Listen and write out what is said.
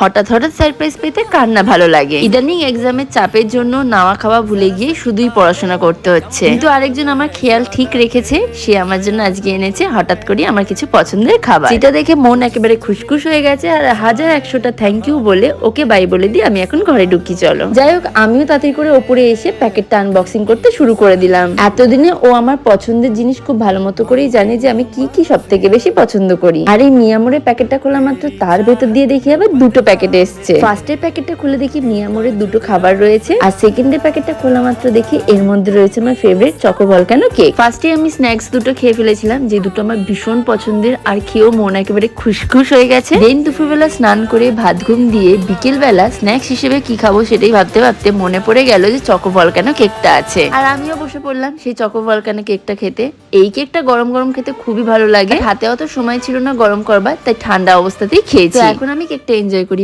হঠাৎ হঠাৎ সারপ্রাইজ পেতে কার না ভালো লাগে। ইদানিং এক্সামের চাপের জন্য নাওয়া খাওয়া ভুলে গিয়ে শুধুই পড়াশোনা করতে হচ্ছে, কিন্তু আরেকজন আমার খেয়াল ঠিক রেখেছে। সে আমার জন্য আজকে এনেছে হঠাৎ করে আমার কিছু পছন্দের খাবার, যেটা দেখে মন একেবারে খুশখুশ হয়ে গেছে। আর 1000-100টা থ্যাংক ইউ বলে ওকে বাই বলে দিয়ে আমি এখন ঘরে ঢুকি। চলো যাই হোক, আমিও তাড়াতাড়ি করে ওপরে এসে প্যাকেটটা আনবক্সিং করতে শুরু করে দিলাম। এতদিনে ও আমার পছন্দের জিনিস খুব ভালো মতো করেই জানে যে আমি কি কি সব থেকে বেশি পছন্দ করি। আর এই মিয়ামোরের প্যাকেটটা খোলা মাত্র তার ভেতর দিয়ে দেখি আবার দুটো প্যাকেট এসছে। ফার্স্টের প্যাকেটটা খুলে দেখি মিয়ামোরের দুটো খাবার রয়েছে, আর সেকেন্ডের প্যাকেটটা খোলা মাত্র দেখি এর মধ্যে রয়েছে আমার ফেভারিট চকো ভলকানো কেক। ফার্স্টে আমি স্ন্যাক্স দুটো খেয়ে ফেলেছিলাম, যে দুটো আমার ভীষণ পছন্দের, আর খেয়েও মন একেবারে খুশখুশ হয়ে গেছে। দেন দুপুরবেলা স্নান করে ভাত ঘুম দিয়ে বিকেল বেলা স্ন্যাক্স হিসেবে কি খাবো সেটাই ভাবতে ভাবতে মনে পড়ে গেল যে চকো ভলকানো কেকটা আছে, আর আমিও বসে পড়লাম সেই চকো ভলকানো কেকটা খেতে। এই কেকটা গরম গরম খেতে খুবই ভালো লাগে, হাতে অত সময় ছিল না গরম করবার, তাই ঠান্ডা অবস্থাতেই খেয়েছি। এখন আমি কেকটা এনজয় করি।